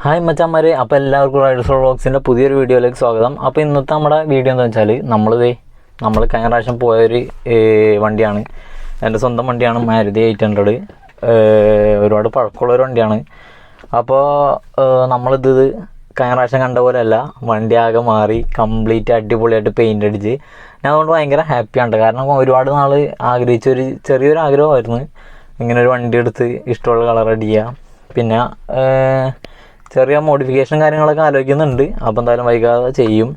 Hi മച്ചാന്മാരെ, അപ്പോൾ എല്ലാവർക്കും Riders വ്ളോഗ്സിൻ്റെ പുതിയൊരു വീഡിയോയിലേക്ക് സ്വാഗതം. അപ്പോൾ ഇന്നത്തെ നമ്മുടെ വീഡിയോ എന്താ വെച്ചാൽ നമ്മൾ കഴിഞ്ഞ പ്രാവശ്യം പോയൊരു വണ്ടിയാണ്. എൻ്റെ സ്വന്തം വണ്ടിയാണ്, മാരുതി 800. ഒരുപാട് പഴക്കമുള്ളൊരു വണ്ടിയാണ്. അപ്പോൾ നമ്മളിത് കഴിഞ്ഞ പ്രാവശ്യം കണ്ട പോലെയല്ല, വണ്ടി ആകെ മാറി കംപ്ലീറ്റ് അടിപൊളിയായിട്ട് പെയിൻ്റ് അടിച്ച്. ഞാൻ അതുകൊണ്ട് ഭയങ്കര ഹാപ്പിയാണ്. കാരണം ഒരുപാട് നാൾ ആഗ്രഹിച്ചൊരു ചെറിയൊരു ആഗ്രഹമായിരുന്നു ഇങ്ങനൊരു വണ്ടി എടുത്ത് ഇഷ്ടമുള്ള കളർ അടിക്കുക. പിന്നെ ചെറിയ മോഡിഫിക്കേഷൻ കാര്യങ്ങളൊക്കെ ആലോചിക്കുന്നുണ്ട്. അപ്പോൾ എന്തായാലും വൈകാതെ ചെയ്യും.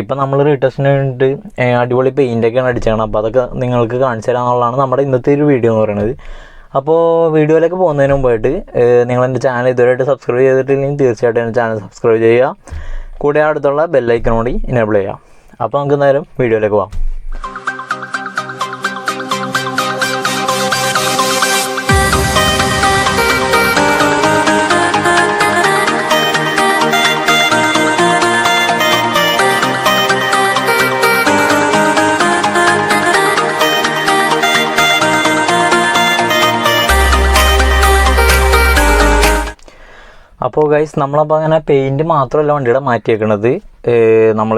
ഇപ്പം നമ്മൾ റീടെസ്റ്റിന് വേണ്ടിയിട്ട് അടിപൊളി പെയിൻ്റൊക്കെയാണ് അടിച്ചതാണ്. അപ്പോൾ അതൊക്കെ നിങ്ങൾക്ക് കാണിച്ചു തരാമെന്നുള്ളതാണ് നമ്മുടെ ഇന്നത്തെ ഒരു വീഡിയോ എന്ന് പറയുന്നത്. അപ്പോൾ വീഡിയോയിലേക്ക് പോകുന്നതിന് മുമ്പായിട്ട് നിങ്ങൾ എൻ്റെ ചാനൽ ഇതുവരെയായിട്ട് സബ്സ്ക്രൈബ് ചെയ്തിട്ടില്ലെങ്കിൽ തീർച്ചയായിട്ടും എൻ്റെ ചാനൽ സബ്സ്ക്രൈബ് ചെയ്യുക. കൂടെ അടുത്തുള്ള ബെല്ലൈക്കൺ കൂടി എനേബിൾ ചെയ്യുക. അപ്പോൾ നമുക്ക് എന്തായാലും വീഡിയോയിലേക്ക് പോകാം. അപ്പോൾ ഗൈസ്, നമ്മളപ്പോൾ അങ്ങനെ പെയിൻറ്റ് മാത്രമല്ല വണ്ടിയുടെ മാറ്റിയേക്കണത്. നമ്മൾ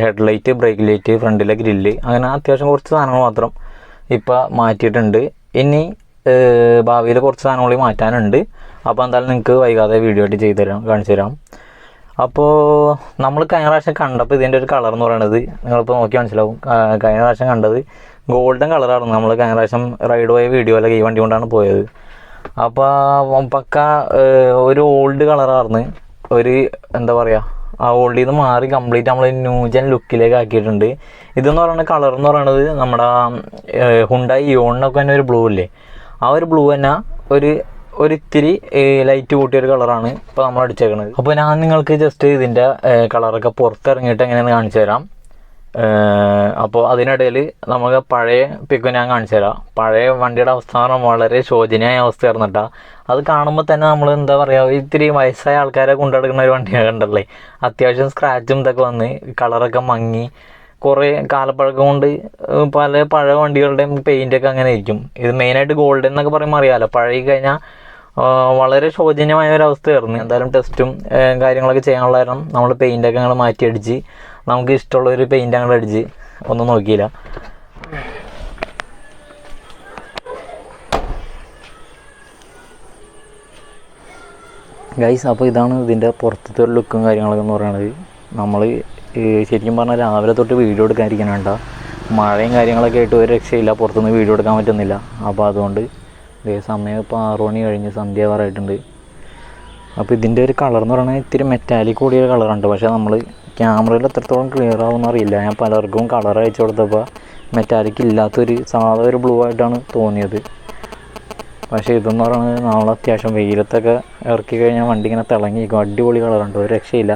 ഹെഡ്ലൈറ്റ്, ബ്രേക്ക് ലൈറ്റ്, ഫ്രണ്ടിലെ ഗ്രില്ല്, അങ്ങനെ അത്യാവശ്യം കുറച്ച് സാധനങ്ങൾ മാത്രം ഇപ്പോൾ മാറ്റിയിട്ടുണ്ട്. ഇനി ഭാവിയിൽ കുറച്ച് സാധനങ്ങൾ മാറ്റാനുണ്ട്. അപ്പോൾ എന്തായാലും നിങ്ങൾക്ക് വൈകാതെ വീഡിയോ ആയിട്ട് കാണിച്ചു തരാം. അപ്പോൾ നമ്മൾ കഴിഞ്ഞ പ്രാവശ്യം കണ്ടപ്പോൾ ഇതിൻ്റെ ഒരു കളർ എന്ന് പറയുന്നത് നിങ്ങളിപ്പോൾ നോക്കി മനസ്സിലാവും. കഴിഞ്ഞ പ്രാവശ്യം കണ്ടത് ഗോൾഡൻ കളറായിരുന്നു. നമ്മൾ കഴിഞ്ഞ പ്രാവശ്യം റൈഡ് പോയ വീഡിയോയിലൊക്കെ ഈ വണ്ടി കൊണ്ടാണ് പോയത്. അപ്പോൾ പക്ക ഒരു ഓൾഡ് കളറായിരുന്നു. ഒരു എന്താ പറയുക, ആ ഓൾഡിൽ നിന്ന് മാറി കംപ്ലീറ്റ് നമ്മൾ ന്യൂജൻ ലുക്കിലേക്ക് ആക്കിയിട്ടുണ്ട്. ഇതെന്ന് പറയുന്നത് കളർ എന്ന് പറയുന്നത് നമ്മുടെ ഹുണ്ടായി ഇയോണിനൊക്കെ തന്നെ ഒരു ബ്ലൂ ഇല്ലേ, ആ ഒരു ബ്ലൂ തന്നെ ഒരിത്തിരി ലൈറ്റ് കൂട്ടിയൊരു കളറാണ് ഇപ്പോൾ നമ്മൾ അടിച്ചേക്കുന്നത്. അപ്പോൾ ഞാൻ നിങ്ങൾക്ക് ജസ്റ്റ് ഇതിൻ്റെ കളറൊക്കെ പുറത്തിറങ്ങിയിട്ട് എങ്ങനെയാണെന്ന് കാണിച്ചു തരാം. അപ്പോൾ അതിനിടയിൽ നമുക്ക് പഴയ പിക്ക് ഞാൻ കാണിച്ചു തരാം. പഴയ വണ്ടിയുടെ അവസ്ഥ വളരെ ശോചനീയമായ അവസ്ഥയായിരുന്നു കേട്ടോ. അത് കാണുമ്പോൾ തന്നെ നമ്മൾ എന്താ പറയുക, ഇത്തിരി വയസ്സായ ആൾക്കാരെ കൊണ്ടുനടക്കുന്ന ഒരു വണ്ടിയാണ് കണ്ടല്ലേ. അത്യാവശ്യം സ്ക്രാച്ചും ഇതൊക്കെ വന്ന് കളറൊക്കെ മങ്ങി, കുറേ കാലപ്പഴക്കം കൊണ്ട് പല പഴയ വണ്ടികളുടെയും പെയിൻ്റൊക്കെ അങ്ങനെ ഇരിക്കും. ഇത് മെയിനായിട്ട് ഗോൾഡൻ എന്നൊക്കെ പറയുമ്പോൾ അറിയാമല്ലോ, പഴകി കഴിഞ്ഞാൽ വളരെ ശോചനീയമായ ഒരു അവസ്ഥയായിരുന്നു. എന്തായാലും ടെസ്റ്റും കാര്യങ്ങളൊക്കെ ചെയ്യാനുള്ള കാരണം നമ്മൾ പെയിൻ്റൊക്കെ ഞങ്ങൾ മാറ്റി അടിച്ച് നമുക്ക് ഇഷ്ടമുള്ളൊരു പെയിൻ്റ് അങ്ങോട്ട് അടിച്ച് ഒന്നും നോക്കിയില്ല. ഗൈസ്, അപ്പോൾ ഇതാണ് ഇതിൻ്റെ പുറത്തത്തെ ഒരു ലുക്കും കാര്യങ്ങളൊക്കെ എന്ന് പറയുന്നത്. നമ്മൾ ശരിക്കും പറഞ്ഞാൽ രാവിലെ തൊട്ട് വീഡിയോ എടുക്കാതിരിക്കാനാണ്ട, മഴയും കാര്യങ്ങളൊക്കെ ആയിട്ട് ഒരു രക്ഷയില്ല, പുറത്തുനിന്ന് വീഡിയോ എടുക്കാൻ പറ്റുന്നില്ല. അപ്പോൾ അതുകൊണ്ട് സമയം ഇപ്പോൾ 6 മണി കഴിഞ്ഞ് സന്ധ്യാവാറായിട്ടുണ്ട്. അപ്പോൾ ഇതിൻ്റെ ഒരു കളർ എന്ന് പറയുന്നത് ഇത്തിരി മെറ്റാലിക് കൂടിയൊരു കളറുണ്ട്. പക്ഷേ നമ്മൾ ക്യാമറയിൽ എത്രത്തോളം ക്ലിയർ ആവുമെന്ന് അറിയില്ല. ഞാൻ പലർക്കും കളർ അയച്ചു കൊടുത്തപ്പോൾ മെറ്റാലിക് ഇല്ലാത്തൊരു സാധാ ഒരു ബ്ലൂ ആയിട്ടാണ് തോന്നിയത്. പക്ഷേ ഇതെന്ന് പറയുന്നത് നമ്മൾ അത്യാവശ്യം വെയിലത്തൊക്കെ ഇറക്കി കഴിഞ്ഞാൽ വണ്ടി ഇങ്ങനെ തിളങ്ങിയിരിക്കും. അടിപൊളി കളറുണ്ട്, ഒരു രക്ഷയില്ല.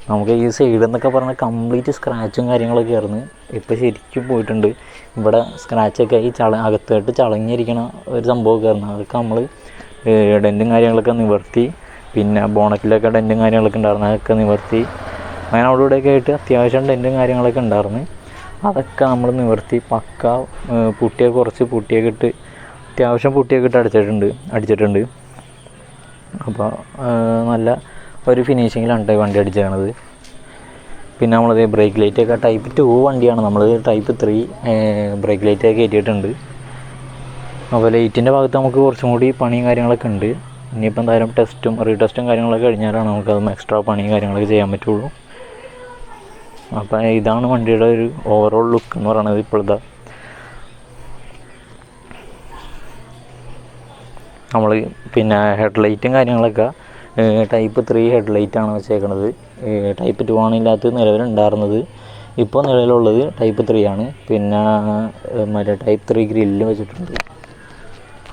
നമുക്ക് ഈ സൈഡിൽ എന്നൊക്കെ പറഞ്ഞാൽ കംപ്ലീറ്റ് സ്ക്രാച്ചും കാര്യങ്ങളൊക്കെ ആയിരുന്നു. ഇപ്പോൾ ശരിക്കും പോയിട്ടുണ്ട്. ഇവിടെ സ്ക്രാച്ചൊക്കെ ഈ അകത്തായിട്ട് ചളങ്ങിയിരിക്കണ ഒരു സംഭവമൊക്കെ ആയിരുന്നു. അതൊക്കെ നമ്മൾ ഡെൻറ്റും കാര്യങ്ങളൊക്കെ നിവർത്തി, പിന്നെ ബോണറ്റിലൊക്കെ ഡെൻറ്റും കാര്യങ്ങളൊക്കെ ഉണ്ടായിരുന്നു, അതൊക്കെ നിവർത്തി. അങ്ങനെ അവിടെ ഇവിടെയൊക്കെ ആയിട്ട് അത്യാവശ്യം ഡെൻറ്റും കാര്യങ്ങളൊക്കെ ഉണ്ടായിരുന്നു. അതൊക്കെ നമ്മൾ നിവർത്തി പക്ക കുറച്ച് പുട്ടിയൊക്കെ ഇട്ട് അത്യാവശ്യം പുട്ടിയൊക്കെ ഇട്ട് അടിച്ചിട്ടുണ്ട്. അപ്പോൾ നല്ല ഒരു ഫിനിഷിങ്ങിലാണ് വണ്ടി അടിച്ചേക്കണത്. പിന്നെ നമ്മളത് ബ്രേക്ക് ലൈറ്റൊക്കെ ടൈപ്പ് 2 വണ്ടിയാണ്, നമ്മൾ ടൈപ്പ് 3 ബ്രേക്ക് ലൈറ്റൊക്കെ കയറ്റിയിട്ടുണ്ട്. അപ്പോൾ ലൈറ്റിൻ്റെ ഭാഗത്ത് നമുക്ക് കുറച്ചും കൂടി പണിയും കാര്യങ്ങളൊക്കെ ഉണ്ട്. ഇനിയിപ്പോൾ എന്തായാലും റീടെസ്റ്റും കാര്യങ്ങളൊക്കെ കഴിഞ്ഞാലാണ് നമുക്കത് എക്സ്ട്രാ പണിയും കാര്യങ്ങളൊക്കെ ചെയ്യാൻ പറ്റുള്ളൂ. അപ്പോൾ ഇതാണ് വണ്ടിയുടെ ഒരു ഓവറോൾ ലുക്ക് എന്ന് പറയുന്നത് ഇപ്പോഴത്തെ. നമ്മൾ പിന്നെ ഹെഡ്ലൈറ്റും കാര്യങ്ങളൊക്കെ ടൈപ്പ് 3 ഹെഡ്ലൈറ്റാണ് വെച്ചേക്കുന്നത്. ടൈപ്പ് 2 ആണ് ഇല്ലാത്തത് നിലവിലുണ്ടായിരുന്നത്. ഇപ്പോൾ നിലവിലുള്ളത് ടൈപ്പ് 3 ആണ്. പിന്നെ മറ്റേ ടൈപ്പ് 3 ഗ്രില്ല് വെച്ചിട്ടുണ്ട്.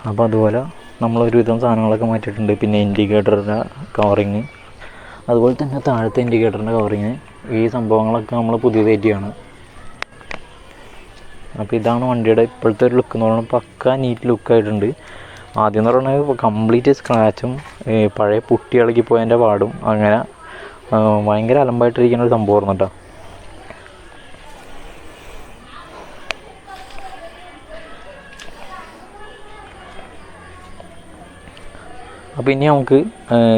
അപ്പോൾ അതുപോലെ നമ്മളൊരുവിധം സാധനങ്ങളൊക്കെ മാറ്റിയിട്ടുണ്ട്. പിന്നെ ഇൻഡിക്കേറ്ററിൻ്റെ കവറിങ്, അതുപോലെ തന്നെ താഴത്തെ ഇൻഡിക്കേറ്ററിൻ്റെ കവറിങ്, ഈ സംഭവങ്ങളൊക്കെ നമ്മൾ പുതിയതായിട്ടാണ്. അപ്പോൾ ഇതാണ് വണ്ടിയുടെ ഇപ്പോഴത്തെ ഒരു ലുക്ക് എന്ന് പറയുന്നത്. പക്ക നീറ്റ് ലുക്കായിട്ടുണ്ട്. ആദ്യം എന്ന് പറയുന്നത് കംപ്ലീറ്റ് സ്ക്രാച്ചും പഴയ പുട്ടി ഇളകി പോയതിൻ്റെ പാടും അങ്ങനെ ഭയങ്കര അലമ്പായിട്ടിരിക്കുന്ന ഒരു സംഭവമായിരുന്നു കേട്ടോ. അപ്പോൾ ഇനി നമുക്ക്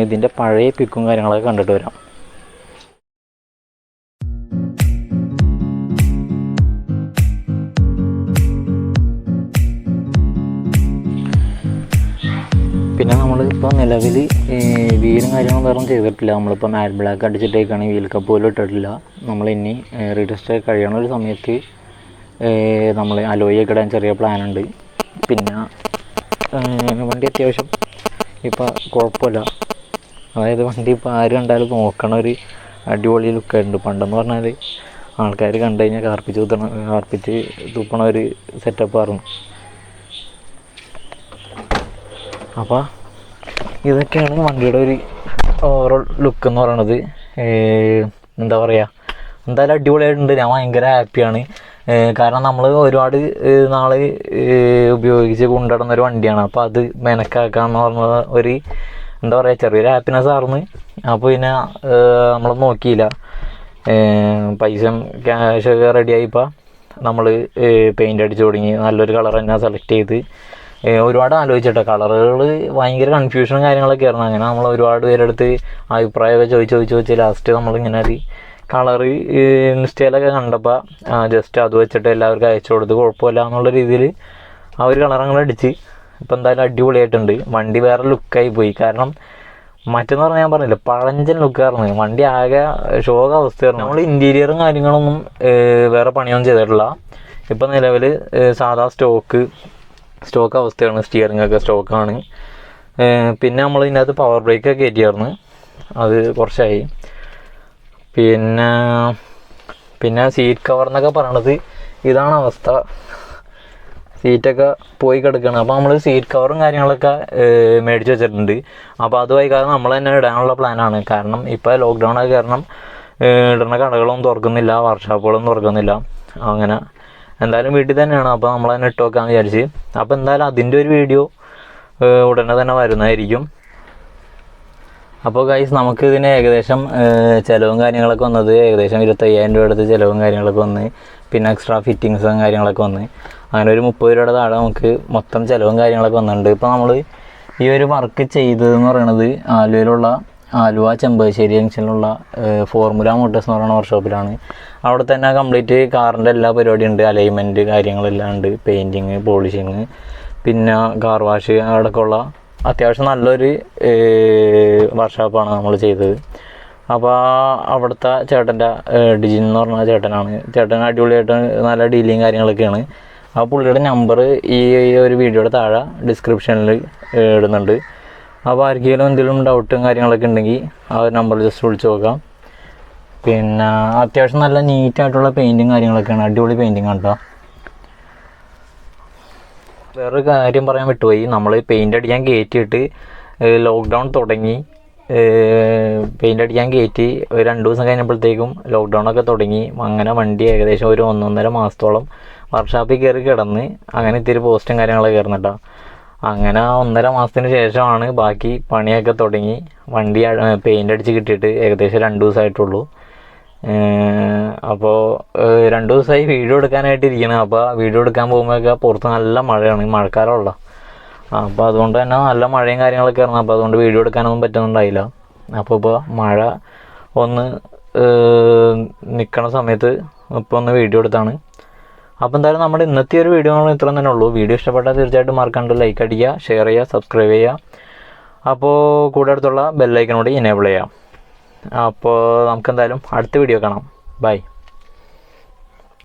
ഇതിൻ്റെ പഴയ പിക്കും കാര്യങ്ങളൊക്കെ കണ്ടിട്ട് വരാം. പിന്നെ നമ്മളിപ്പോൾ നിലവിൽ വീലും കാര്യങ്ങളും വേറെ ചെയ്തിട്ടില്ല. നമ്മളിപ്പോൾ മാറ്റ് ബ്ലാക്ക് അടിച്ചിട്ടേക്കാണ്, വീൽ കപ്പ് പോലും ഇട്ടിട്ടില്ല. നമ്മളിനി റീടെസ്റ്റ് കഴിയണ ഒരു സമയത്ത് നമ്മൾ അലോയൊക്കെ ഇടാൻ ചെറിയ പ്ലാനുണ്ട്. പിന്നെ വണ്ടി അത്യാവശ്യം ഇപ്പോൾ കുഴപ്പമില്ല. അതായത് വണ്ടി ഇപ്പോൾ ആര് കണ്ടാലും നോക്കണ ഒരു അടിപൊളി ലുക്കായിട്ടുണ്ട്. പണ്ടെന്ന് പറഞ്ഞാൽ ആൾക്കാർ കണ്ടു കഴിഞ്ഞാൽ കാർപ്പിച്ച് തുപ്പണ ഒരു സെറ്റപ്പായിരുന്നു. അപ്പോൾ ഇതൊക്കെയാണ് വണ്ടിയുടെ ഒരു ഓവറോൾ ലുക്ക് എന്ന് പറയണത്. എന്താ പറയുക, എന്തായാലും അടിപൊളിയായിട്ടുണ്ട്. ഞാൻ ഭയങ്കര ഹാപ്പിയാണ്. കാരണം നമ്മൾ ഒരുപാട് നാൾ ഉപയോഗിച്ച് കൊണ്ടുനടന്നൊരു വണ്ടിയാണ്. അപ്പോൾ അത് മെനക്കാക്കാന്ന് പറഞ്ഞ ഒരു എന്താ പറയുക ചെറിയൊരു ഹാപ്പിനെസ് ആയിരുന്നു. അപ്പോൾ പിന്നെ നമ്മൾ നോക്കിയില്ല, പൈസയും ക്യാഷൊക്കെ റെഡിയായിപ്പോൾ നമ്മൾ പെയിൻ്റ് അടിച്ച് തുടങ്ങി. നല്ലൊരു കളർ തന്നെ സെലക്ട് ചെയ്ത് ഒരുപാട് ആലോചിച്ചിട്ടോ. കളറുകൾ ഭയങ്കര കൺഫ്യൂഷനും കാര്യങ്ങളൊക്കെ ആയിരുന്നു. അങ്ങനെ നമ്മൾ ഒരുപാട് പേരെടുത്ത് അഭിപ്രായമൊക്കെ ചോദിച്ച് ലാസ്റ്റ് നമ്മളിങ്ങനെ ഒരു കളറ് ഇൻസ്റ്റയിലൊക്കെ കണ്ടപ്പോൾ ജസ്റ്റ് അത് വെച്ചിട്ട് എല്ലാവർക്കും അയച്ചു കൊടുത്ത് കുഴപ്പമില്ല എന്നുള്ള രീതിയിൽ ആ ഒരു കളറങ്ങൾ അടിച്ച് ഇപ്പം എന്തായാലും അടിപൊളിയായിട്ടുണ്ട്. വണ്ടി വേറെ ലുക്കായി പോയി. കാരണം മറ്റെന്ന് പറഞ്ഞാൽ ഞാൻ പറഞ്ഞില്ല, പഴഞ്ചൻ ലുക്കായിരുന്നു. വണ്ടി ആകെ ഷോക അവസ്ഥയായിരുന്നു. നമ്മൾ ഇൻറ്റീരിയറും കാര്യങ്ങളൊന്നും വേറെ പണിയൊന്നും ചെയ്തിട്ടില്ല. ഇപ്പം നിലവിൽ സാധാ സ്റ്റോക്ക് അവസ്ഥയാണ്. സ്റ്റിയറിംഗ് ഒക്കെ സ്റ്റോക്കാണ്. പിന്നെ നമ്മൾ ഇതിനകത്ത് പവർ ബ്രേക്കൊക്കെ കയറ്റിയായിരുന്നു, അത് കുറച്ചായി. പിന്നെ സീറ്റ് കവർ എന്നൊക്കെ പറയണത് ഇതാണ് അവസ്ഥ. സീറ്റൊക്കെ പോയി കിടക്കുകയാണ്. അപ്പോൾ നമ്മൾ സീറ്റ് കവറും കാര്യങ്ങളൊക്കെ മേടിച്ച് വെച്ചിട്ടുണ്ട്. അപ്പോൾ അത് വൈകാതെ നമ്മൾ തന്നെ ഇടാനുള്ള പ്ലാനാണ്. കാരണം ഇപ്പോൾ ലോക്ക്ഡൗൺ ആയ കാരണം ഇടുന്ന കടകളൊന്നും തുറക്കുന്നില്ല, വർക്ക്ഷോപ്പുകളൊന്നും തുറക്കുന്നില്ല. അങ്ങനെ എന്തായാലും വീട്ടിൽ തന്നെയാണ്. അപ്പോൾ നമ്മൾ തന്നെ ഇട്ട് വെക്കാമെന്ന് വിചാരിച്ച്. അപ്പോൾ എന്തായാലും അതിൻ്റെ ഒരു വീഡിയോ ഉടനെ തന്നെ വരുന്നതായിരിക്കും. അപ്പോൾ ഗൈസ്, നമുക്ക് ഇതിന് ഏകദേശം ചിലവും കാര്യങ്ങളൊക്കെ വന്നത് ഏകദേശം 25,000 രൂപ അടുത്ത് ചിലവും കാര്യങ്ങളൊക്കെ വന്ന്, പിന്നെ എക്സ്ട്രാ ഫിറ്റിങ്സും കാര്യങ്ങളൊക്കെ വന്ന്, അങ്ങനെ ഒരു 30 രൂപയുടെ താഴെ നമുക്ക് മൊത്തം ചിലവും കാര്യങ്ങളൊക്കെ വന്നിട്ടുണ്ട്. ഇപ്പോൾ നമ്മൾ ഈ ഒരു വർക്ക് ചെയ്തതെന്ന് പറയണത് ആലുവയിലുള്ള ആലുവ ചെമ്പകശ്ശേരി ജംഗ്ഷനിലുള്ള ഫോർമുല മോട്ടോഴ്സ് എന്ന് പറയുന്ന വർക്ക്ഷോപ്പിലാണ്. അവിടെ തന്നെ കംപ്ലീറ്റ് കാറിൻ്റെ എല്ലാ പരിപാടിയും ഉണ്ട്. അലൈൻമെൻറ്റ് കാര്യങ്ങളെല്ലാം ഉണ്ട്, പെയിൻറ്റിങ്, പോളിഷിങ്, പിന്നെ കാർ വാഷ്, അവിടെയൊക്കെ ഉള്ള അത്യാവശ്യം നല്ലൊരു വർക്ക്ഷോപ്പാണ് നമ്മൾ ചെയ്തത്. അപ്പോൾ അവിടുത്തെ ചേട്ടൻ്റെ ഡിജിൻ എന്ന് പറഞ്ഞ ചേട്ടൻ അടിപൊളിയായിട്ട് നല്ല ഡീലിങ് കാര്യങ്ങളൊക്കെയാണ്. ആ പുള്ളിയുടെ നമ്പർ ഈ ഒരു വീഡിയോയുടെ താഴെ ഡിസ്ക്രിപ്ഷനിൽ ഇടുന്നുണ്ട്. അപ്പോൾ ആർക്കെങ്കിലും എന്തെങ്കിലും ഡൗട്ടും കാര്യങ്ങളൊക്കെ ഉണ്ടെങ്കിൽ ആ ഒരു നമ്പറിൽ ജസ്റ്റ് വിളിച്ച് നോക്കാം. പിന്നെ അത്യാവശ്യം നല്ല നീറ്റായിട്ടുള്ള പെയിൻറ്റിങ് കാര്യങ്ങളൊക്കെയാണ്, അടിപൊളി പെയിൻറ്റിങ് ആണ് കേട്ടോ. വേറൊരു കാര്യം പറയാൻ വിട്ടുപോയി, നമ്മൾ പെയിൻ്റ് അടിക്കാൻ കയറ്റിയിട്ട് ലോക്ക്ഡൗൺ തുടങ്ങി. പെയിൻ്റ് അടിക്കാൻ കയറ്റി 2 ദിവസം കഴിഞ്ഞപ്പോഴത്തേക്കും ലോക്ക്ഡൗണൊക്കെ തുടങ്ങി. അങ്ങനെ വണ്ടി ഏകദേശം ഒരു 1.5 മാസത്തോളം വർക്ക്ഷോപ്പിൽ കയറി കിടന്ന്, അങ്ങനെ ഇത്തിരി പോസ്റ്റും കാര്യങ്ങളൊക്കെ കയറുന്നു കേട്ടോ. അങ്ങനെ 1.5 മാസത്തിന് ശേഷമാണ് ബാക്കി പണിയൊക്കെ തുടങ്ങി. വണ്ടി പെയിൻ്റ് അടിച്ച് കിട്ടിയിട്ട് ഏകദേശം 2 ദിവസമായിട്ടുള്ളൂ. അപ്പോൾ 2 ദിവസമായി വീഡിയോ എടുക്കാനായിട്ട് ഇരിക്കണം. അപ്പോൾ വീഡിയോ എടുക്കാൻ പോകുമ്പോഴൊക്കെ പുറത്ത് നല്ല മഴയാണ്, മഴക്കാലമുള്ള. അപ്പോൾ അതുകൊണ്ട് തന്നെ നല്ല മഴയും കാര്യങ്ങളൊക്കെ ആയിരുന്നു. അപ്പോൾ അതുകൊണ്ട് വീഡിയോ എടുക്കാനൊന്നും പറ്റുന്നുണ്ടായില്ല. അപ്പോൾ ഇപ്പോൾ മഴ ഒന്ന് നിൽക്കണ സമയത്ത് ഇപ്പോൾ ഒന്ന് വീഡിയോ എടുത്താണ്. അപ്പോൾ എന്തായാലും നമ്മുടെ ഇന്നത്തെ ഒരു വീഡിയോ ഇത്ര തന്നെ ഉള്ളൂ. വീഡിയോ ഇഷ്ടപ്പെട്ടാൽ തീർച്ചയായിട്ടും മറക്കാണ്ട് ലൈക്ക് അടിക്കുക, ഷെയർ ചെയ്യുക, സബ്സ്ക്രൈബ് ചെയ്യുക. അപ്പോൾ കൂടെ അടുത്തുള്ള ബെല്ലൈക്കനോട് എനേബിൾ ചെയ്യാം. അപ്പോൾ നമുക്കെന്തായാലും അടുത്ത വീഡിയോ കാണാം. ബൈ.